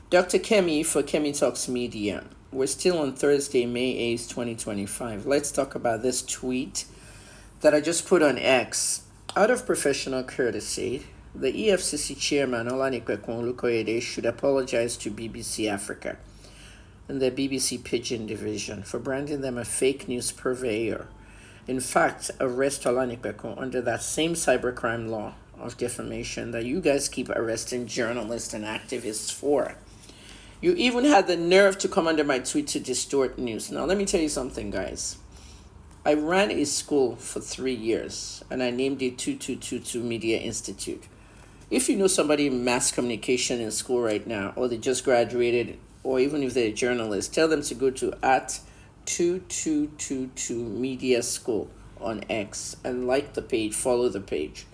Dr. Kemi for Kemi Talks Media. We're still on Thursday, May 8th, 2025. Let's talk about this tweet that I just put on X. Out of professional courtesy, the EFCC chairman, Olukoyede, should apologize to BBC Africa and the BBC Pidgin division for branding them a fake news purveyor. In fact, arrest Olukoyede under that same cybercrime law of defamation that you guys keep arresting journalists and activists for. You even had the nerve to come under my tweet to distort news. Now, let me tell you something, guys. I ran a school for 3 years, and I named it 2222 Media Institute. If you know somebody in mass communication in school right now, or they just graduated, or even if they're a journalist, tell them to go to @2222 Media School on X and like the page, follow the page.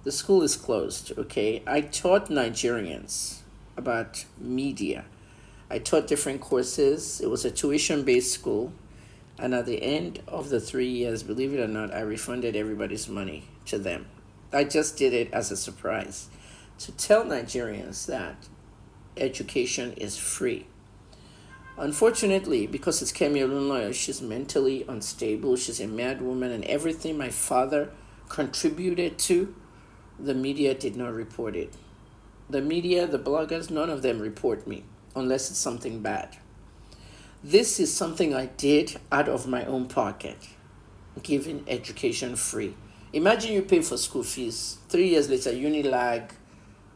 The school is closed, okay? I taught Nigerians about media. I taught different courses. It was a tuition-based school. And at the end of the 3 years, believe it or not, I refunded everybody's money to them. I just did it as a surprise to tell Nigerians that education is free. Unfortunately, because it's Kemi Olunloyo, she's mentally unstable, she's a mad woman, and everything my father contributed to, the media did not report it. The media, the bloggers, none of them report me unless it's something bad. This is something I did out of my own pocket, giving education free. Imagine you pay for school fees. 3 years later, Unilag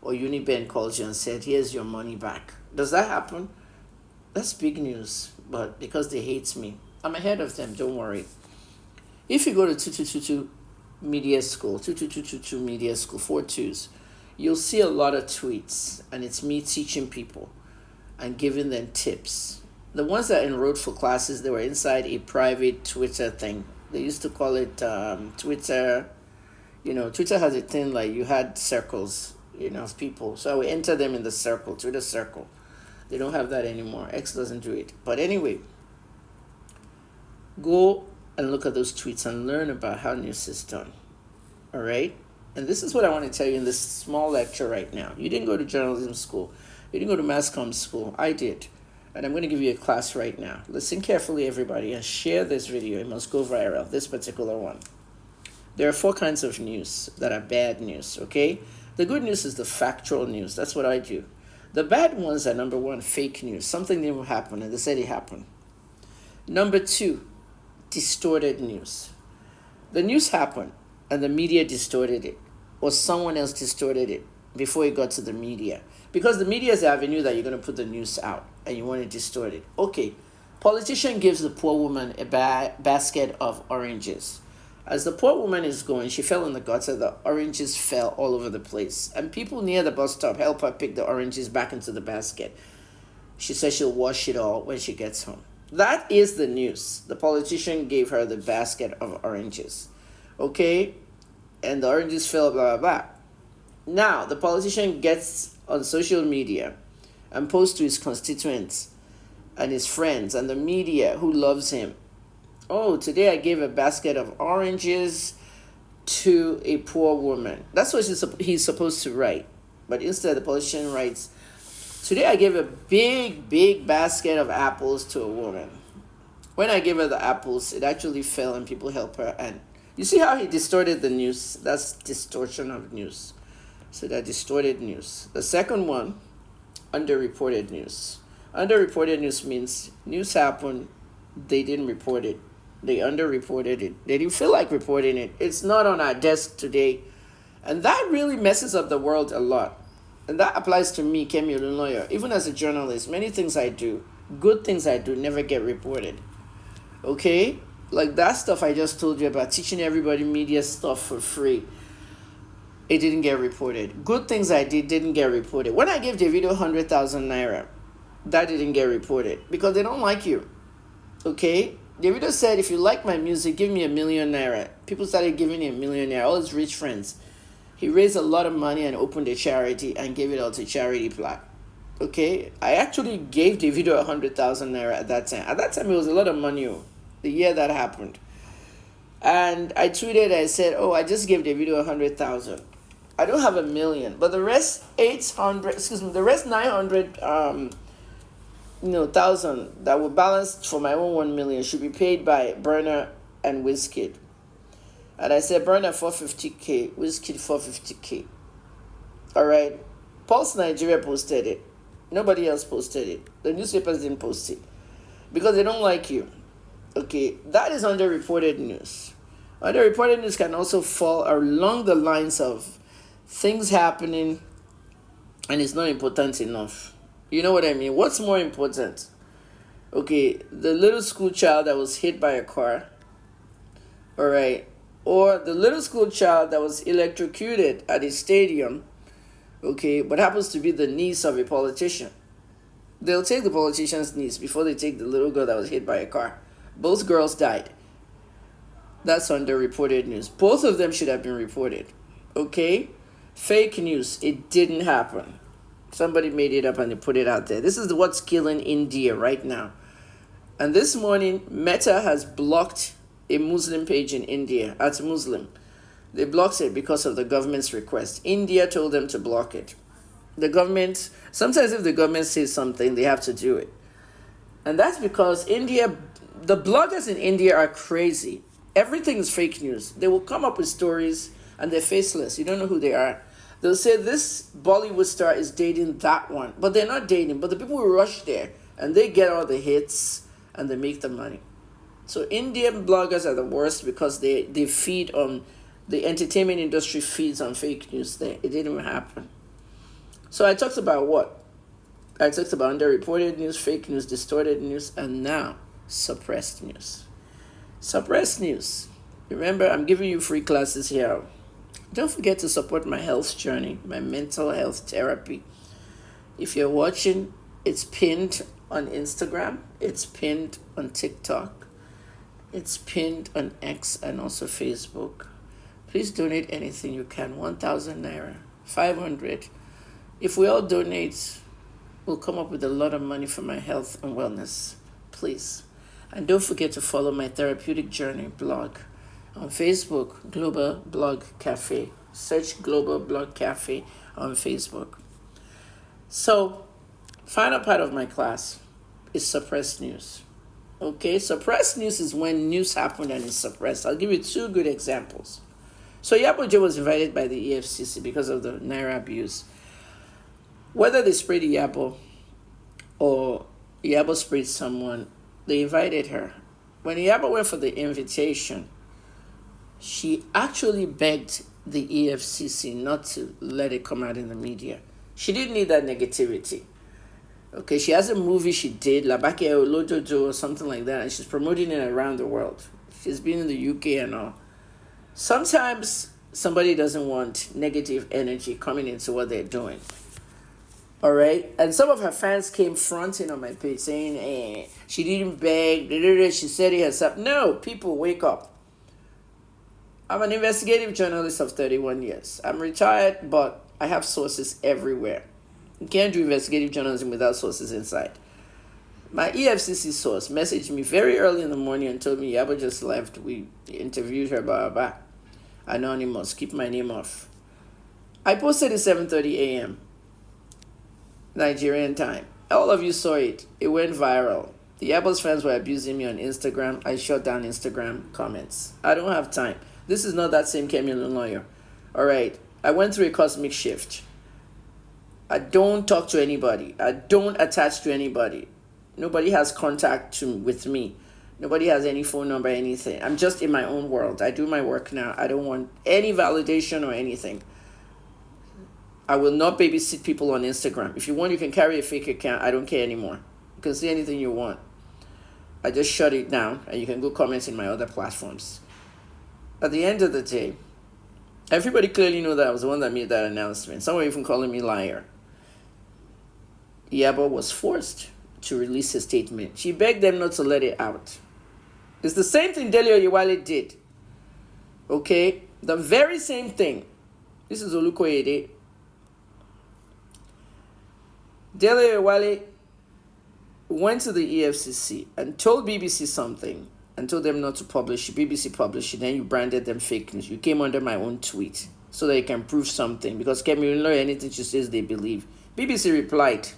or Uniben calls you and said, here's your money back. Does that happen? That's big news, but because they hate me, I'm ahead of them, don't worry. If you go to 2222 Media School, 2222 Media School, 4 twos, you'll see a lot of tweets, and it's me teaching people and giving them tips. The ones that enrolled for classes, they were inside a private Twitter thing. They used to call it Twitter. Twitter has a thing like you had circles, of people. So I would enter them in the circle, Twitter circle. They don't have that anymore. X doesn't do it. But anyway, go and look at those tweets and learn about how news is done. All right? And this is what I want to tell you in this small lecture right now. You didn't go to journalism school. You didn't go to mass comm school. I did. And I'm going to give you a class right now. Listen carefully, everybody, and share this video. It must go viral, this particular one. There are 4 kinds of news that are bad news, okay? The good news is the factual news. That's what I do. The bad ones are, number 1, fake news. Something didn't happen, and they said it happened. Number 2, distorted news. The news happened, and the media distorted it, or someone else distorted it before it got to the media. Because the media is the avenue that you're going to put the news out, and you want to distort it. Okay, politician gives the poor woman a basket of oranges. As the poor woman is going, she fell in the gutter, the oranges fell all over the place. And people near the bus stop help her pick the oranges back into the basket. She says she'll wash it all when she gets home. That is the news. The politician gave her the basket of oranges. Okay? And the oranges fell, blah, blah, blah. Now, the politician gets on social media and posts to his constituents and his friends and the media who loves him. Oh, today I gave a basket of oranges to a poor woman. That's what he's supposed to write. But instead, the politician writes, today I gave a big basket of apples to a woman. When I gave her the apples, it actually fell and people helped her. And you see how he distorted the news? That's distortion of news. So that distorted news. The second one, underreported news. Underreported news means news happened, they didn't report it. They underreported it. They didn't feel like reporting it. It's not on our desk today. And that really messes up the world a lot. And that applies to me, Kemi Olunloyo. Even as a journalist, many things I do, good things I do, never get reported. Okay? Like that stuff I just told you about, teaching everybody media stuff for free. It didn't get reported. Good things I did didn't get reported. When I gave Davido 100,000 naira, that didn't get reported because they don't like you. Okay? Davido said, if you like my music, give me 1 million naira. People started giving him 1 million naira, all his rich friends. He raised a lot of money and opened a charity and gave it all to charity plot. Okay? I actually gave Davido 100,000 naira at that time. At that time, it was a lot of money, the year that happened. And I tweeted, I said, I just gave Davido 100,000. I don't have 1 million, but the rest 800, excuse me, the rest 900 thousand that will balance for my own 1 million should be paid by Burner and Wizkid. And I said Burner 450k, Wizkid 450k. All right. Pulse Nigeria posted it. Nobody else posted it. The newspapers didn't post it because they don't like you. Okay, that is underreported news. Underreported news can also fall along the lines of things happening and it's not important enough. You know what I mean? What's more important? Okay, the little school child that was hit by a car, all right, or the little school child that was electrocuted at a stadium, okay, but happens to be the niece of a politician. They'll take the politician's niece before they take the little girl that was hit by a car. Both girls died. That's underreported news. Both of them should have been reported. Okay? Fake news. It didn't happen. Somebody made it up and they put it out there. This is what's killing India right now. And this morning, Meta has blocked a Muslim page in India. At Muslim. They blocked it because of the government's request. India told them to block it. The government, sometimes if the government says something, they have to do it. And that's because India, the bloggers in India are crazy. Everything is fake news. They will come up with stories and they're faceless. You don't know who they are. They'll say this Bollywood star is dating that one, but they're not dating. But the people will rush there and they get all the hits and they make the money. So Indian bloggers are the worst because they feed on, the entertainment industry feeds on fake news there. It didn't even happen. So I talked about what? I talked about underreported news, fake news, distorted news, and now suppressed news. Suppressed news. Remember, I'm giving you free classes here. Don't forget to support my health journey, my mental health therapy. If you're watching, it's pinned on Instagram. It's pinned on TikTok. It's pinned on X and also Facebook. Please donate anything you can. 1,000 naira, 500. If we all donate, we'll come up with a lot of money for my health and wellness. Please. And don't forget to follow my therapeutic journey blog on Facebook, Global Blog Cafe. Search Global Blog Cafe on Facebook. So, final part of my class is suppressed news. Okay, suppressed news is when news happened and it's suppressed. I'll give you 2 good examples. So Yaboje was invited by the EFCC because of the Naira abuse. Whether they sprayed Yabo or Yabo sprayed someone, they invited her. When Yabo went for the invitation, she actually begged the EFCC not to let it come out in the media. She didn't need that negativity. Okay, she has a movie she did, Labake Olojojo or something like that, and she's promoting it around the world. She's been in the UK and all. Sometimes somebody doesn't want negative energy coming into what they're doing. All right? And some of her fans came fronting on my page saying, she didn't beg, she said it herself. No, people, wake up. I'm an investigative journalist of 31 years. I'm retired, but I have sources everywhere. You can't do investigative journalism without sources inside. My EFCC source messaged me very early in the morning and told me Yabo just left. We interviewed her, blah, blah, blah. Anonymous, keep my name off. I posted at 7:30 a.m. Nigerian time. All of you saw it. It went viral. The Yabo's fans were abusing me on Instagram. I shut down Instagram comments. I don't have time. This is not that same Kemilu lawyer. All right. I went through a cosmic shift. I don't talk to anybody. I don't attach to anybody. Nobody has contact with me. Nobody has any phone number, anything. I'm just in my own world. I do my work now. I don't want any validation or anything. I will not babysit people on Instagram. If you want, you can carry a fake account. I don't care anymore. You can see anything you want. I just shut it down, and you can go comment in my other platforms. At the end of the day, everybody clearly knew that I was the one that made that announcement. Some were even calling me liar. Yabo was forced to release a statement. She begged them not to let it out. It's the same thing Dele Oyewale did. Okay? The very same thing. This is Olukoyede. Dele Oyewale went to the EFCC and told BBC something and told them not to publish. BBC published it. Then you branded them fake news. You came under my own tweet. so that you can prove something. Because Kemi will know anything she says they believe. BBC replied,